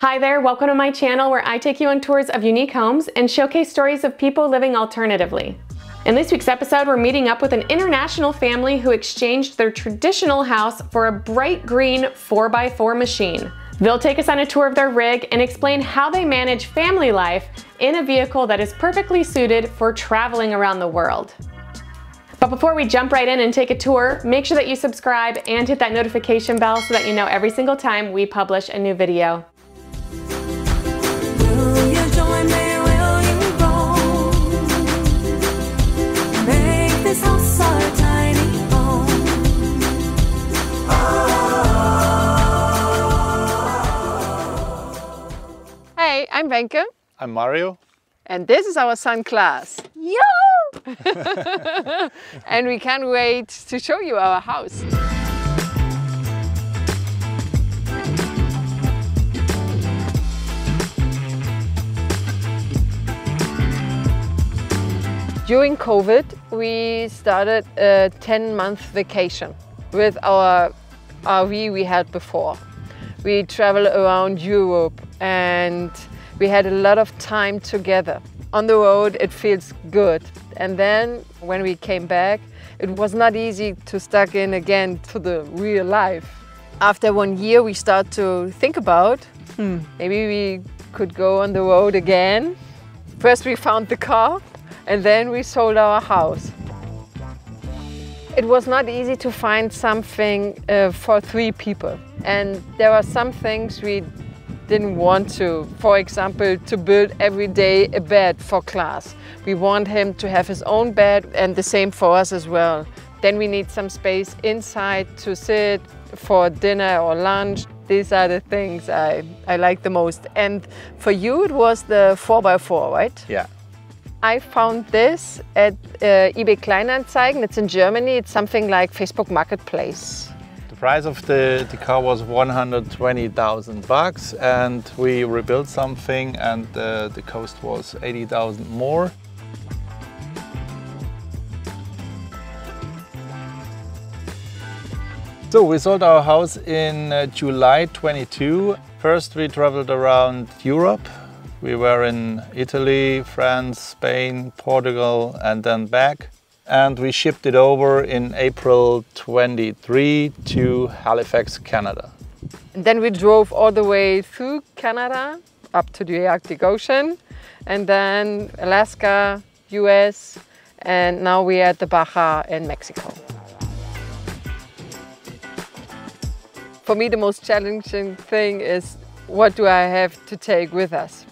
Hi there, welcome to my channel where I take you on tours of unique homes and showcase stories of people living alternatively. In this week's episode, we're meeting up with an international family who exchanged their traditional house for a bright green 4x4 machine. They'll take us on a tour of their rig and explain how they manage family life in a vehicle that is perfectly suited for traveling around the world. But before we jump right in and take a tour, make sure that you subscribe and hit that notification bell so that you know every single time we publish a new video. Hey, I'm Wenke. I'm Mario. And this is our son Klaas. Yo! And we can't wait to show you our house. During COVID, we started a 10-month vacation with our RV we had before. We traveled around Europe and we had a lot of time together. On the road, it feels good. And then when we came back, it was not easy to stuck in again to the real life. After 1 year, we start to think about, maybe we could go on the road again. First, we found the car. And then we sold our house. It was not easy to find something for 3 people. And there are some things we didn't want to. For example, to build every day a bed for Klaas. We want him to have his own bed and the same for us as well. Then we need some space inside to sit for dinner or lunch. These are the things I like the most. And for you, it was the 4x4, right? Yeah. I found this at eBay Kleinanzeigen. It's in Germany. It's something like Facebook Marketplace. The price of the car was 120,000 bucks, and we rebuilt something, and the cost was 80,000 more. So we sold our house in July 22. First we traveled around Europe. We were in Italy, France, Spain, Portugal, and then back. And we shipped it over in April 23 to Halifax, Canada. And then we drove all the way through Canada, up to the Arctic Ocean, and then Alaska, US, and now we are at the Baja in Mexico. For me, the most challenging thing is, what do I have to take with us?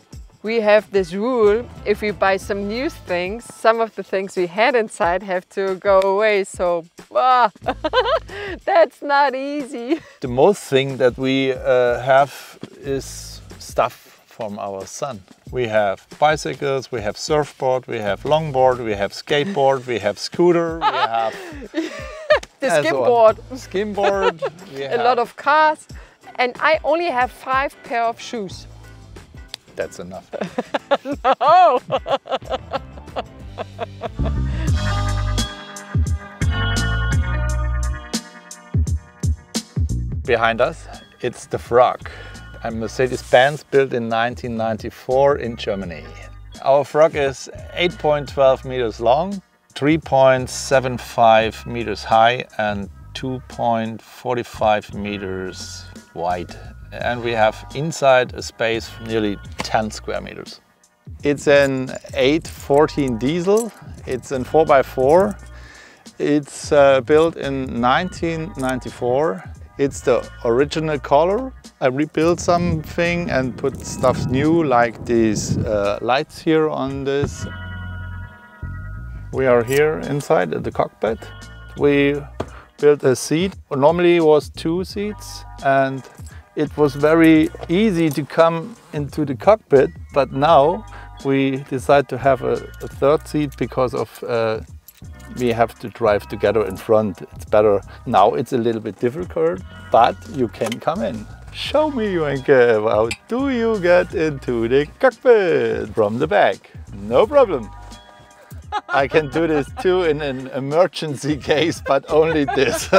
We have this rule, if we buy some new things, some of the things we had inside have to go away, so that's not easy. The most thing that we have is stuff from our son. We have bicycles, we have surfboard, we have longboard, we have skateboard, we have scooter, we have... the skimboard. Skimboard. A lot of cars, and I only have 5 pair of shoes. That's enough. No! Behind us, it's the Frog, a Mercedes-Benz built in 1994 in Germany. Our Frog is 8.12 meters long, 3.75 meters high and 2.45 meters wide. And we have inside a space of nearly 10 square meters. It's an 814 diesel. It's a 4x4. It's built in 1994. It's the original color. I rebuilt something and put stuff new, like these lights here on this. We are here inside the cockpit. We built a seat. Normally it was 2 seats, and it was very easy to come into the cockpit, but now we decide to have a 3rd seat because of we have to drive together in front. It's better. Now it's a little bit difficult, but you can come in. Show me, Wenke, how do you get into the cockpit from the back? No problem. I can do this too in an emergency case, but only this.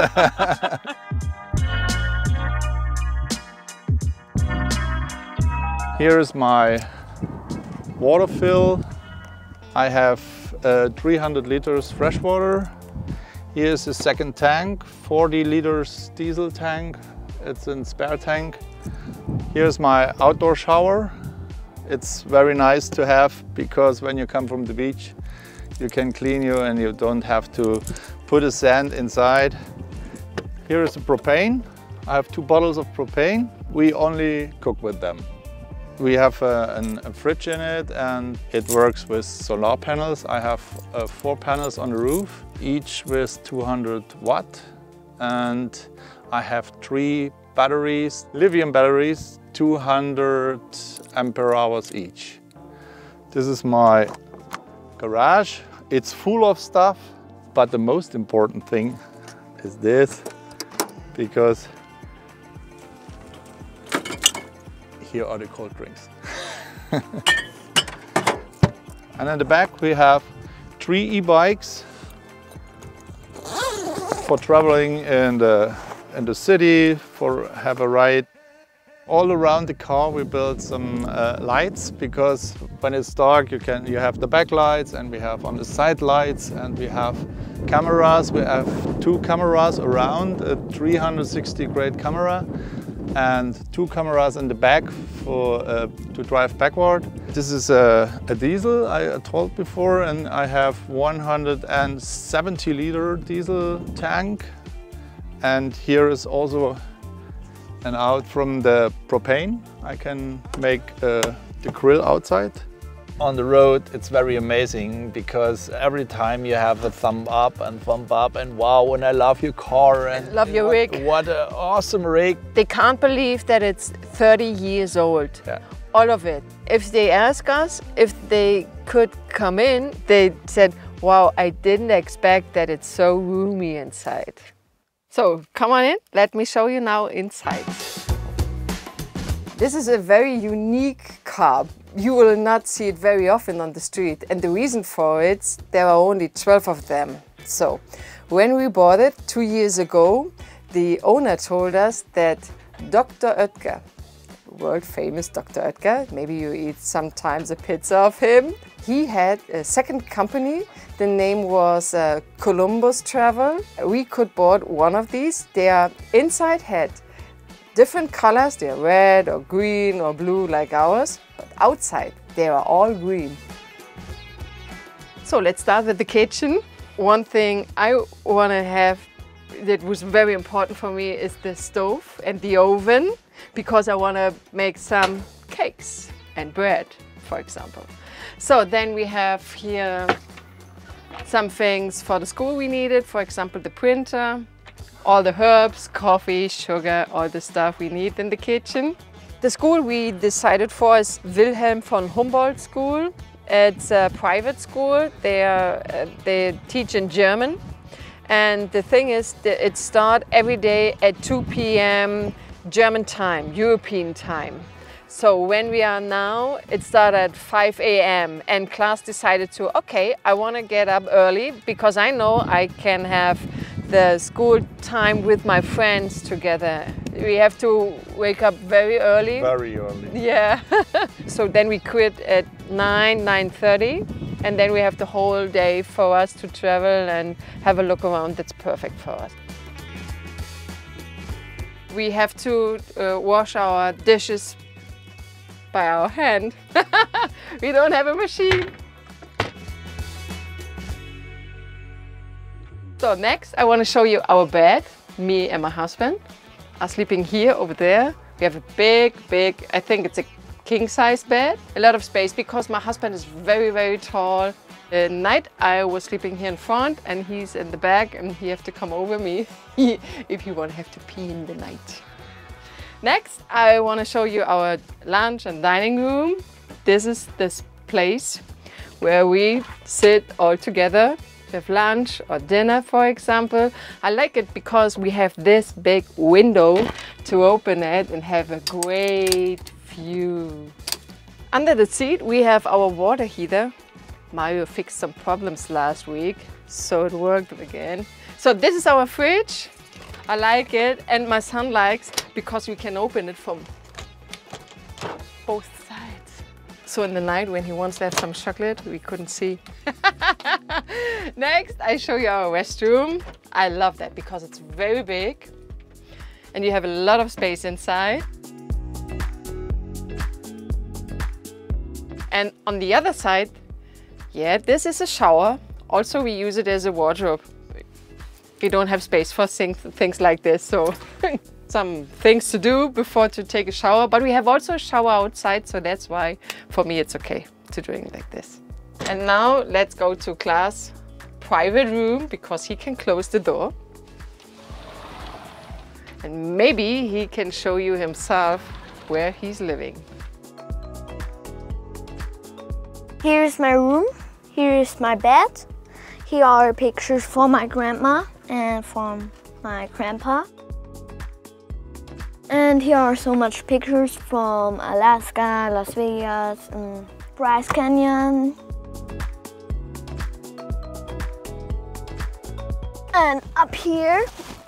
Here is my water fill. I have 300 liters fresh water. Here's the second tank, 40 liters diesel tank. It's a spare tank. Here's my outdoor shower. It's very nice to have because when you come from the beach, you can clean you and you don't have to put a sand inside. Here is the propane. I have 2 bottles of propane. We only cook with them. We have a fridge in it and it works with solar panels. I have 4 panels on the roof, each with 200 watt. And I have 3 batteries, lithium batteries, 200 ampere hours each. This is my garage. It's full of stuff, but the most important thing is this, because here are the cold drinks. And in the back we have 3 e-bikes for traveling in the city, for have a ride. All around the car we built some lights, because when it's dark you have the backlights, and we have on the side lights, and we have cameras. We have 2 cameras around, a 360-grade camera, and 2 cameras in the back for to drive backward. This is a diesel I told before, and I have 170-liter diesel tank. And here is also an out from the propane. I can make the grill outside. On the road it's very amazing, because every time you have a thumb up and wow, and I love your car and I love your rig. What an awesome rig. They can't believe that it's 30 years old. Yeah. All of it. If they ask us if they could come in, they said, wow, I didn't expect that it's so roomy inside. So come on in, let me show you now inside. This is a very unique car. You will not see it very often on the street, and the reason for it, there are only 12 of them. So when we bought it 2 years ago, the owner told us that Dr. Oetker, world famous Dr. Oetker, maybe you eat sometimes a pizza of him, he had a second company. The name was Columbus Travel. We could bought one of these. Their inside had different colors. They're red or green or blue like ours, but outside they are all green. So let's start with the kitchen. One thing I want to have that was very important for me is the stove and the oven, because I want to make some cakes and bread, for example. So then we have here some things for the school we needed, for example the printer, all the herbs, coffee, sugar, all the stuff we need in the kitchen. The school we decided for is Wilhelm von Humboldt School. It's a private school. They teach in German. And the thing is, it starts every day at 2 p.m. German time, European time. So when we are now, it started at 5 a.m. and class decided to, okay, I want to get up early because I know I can have the school time with my friends together. We have to wake up very early. Very early. Yeah. So then we quit at 9:30, and then we have the whole day for us to travel and have a look around. That's perfect for us. We have to wash our dishes by our hand. We don't have a machine. So next I want to show you our bed. Me and my husband are sleeping here over there. We have a big, I think it's a king size bed. A lot of space because my husband is very, very tall. At night I was sleeping here in front and he's in the back, and he have to come over me if he won't have to pee in the night. Next, I want to show you our lunch and dining room. This is this place where we sit all together, have lunch or dinner, for example. I like it because we have this big window to open it and have a great view. Under the seat, we have our water heater. Mario fixed some problems last week, so it worked again. So this is our fridge. I like it, and my son likes because we can open it from both sides. So in the night when he wants to have some chocolate, we couldn't see. Next, I show you our restroom. I love that because it's very big and you have a lot of space inside. And on the other side, yeah, this is a shower. Also, we use it as a wardrobe. We don't have space for things like this, so some things to do before to take a shower. But we have also a shower outside, so that's why for me it's okay to drink like this. And now let's go to class private room because he can close the door. And maybe he can show you himself where he's living. Here's my room, here's my bed. Here are pictures from my grandma and from my grandpa. And here are so much pictures from Alaska, Las Vegas, and Bryce Canyon. And up here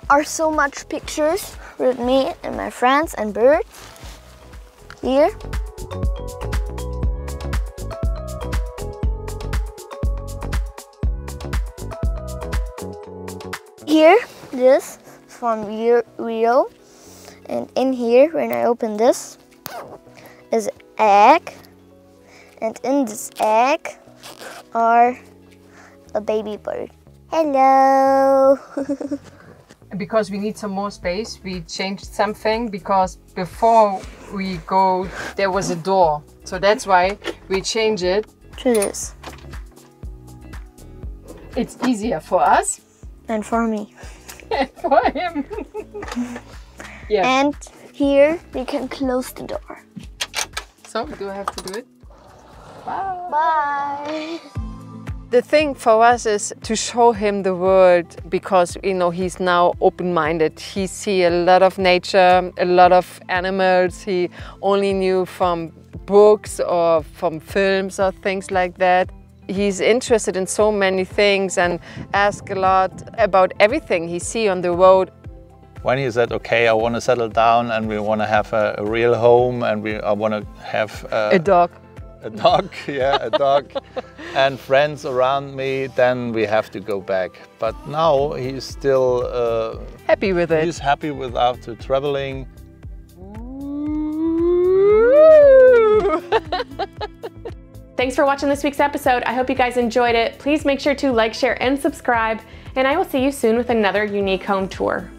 are so much pictures with me and my friends and birds. Here. Here, this is from Rio, and in here, when I open this, is an egg, and in this egg are a baby bird. Hello! Because we need some more space, we changed something because before we go, there was a door. So that's why we changed it To this, It's easier for us. and for me. And for him. Yeah. And here, we can close the door. So, do I have to do it? Bye. Bye! The thing for us is to show him the world because, you know, he's now open-minded. He sees a lot of nature, a lot of animals he only knew from books or from films or things like that. He's interested in so many things and asks a lot about everything he sees on the road. When he said, okay, I want to settle down and we want to have a real home and I want to have A dog. a dog, yeah, a dog, and friends around me, then we have to go back. But now he's still Happy with it. he's happy with after traveling. Thanks for watching this week's episode. I hope you guys enjoyed it. Please make sure to like, share, and subscribe, and I will see you soon with another unique home tour.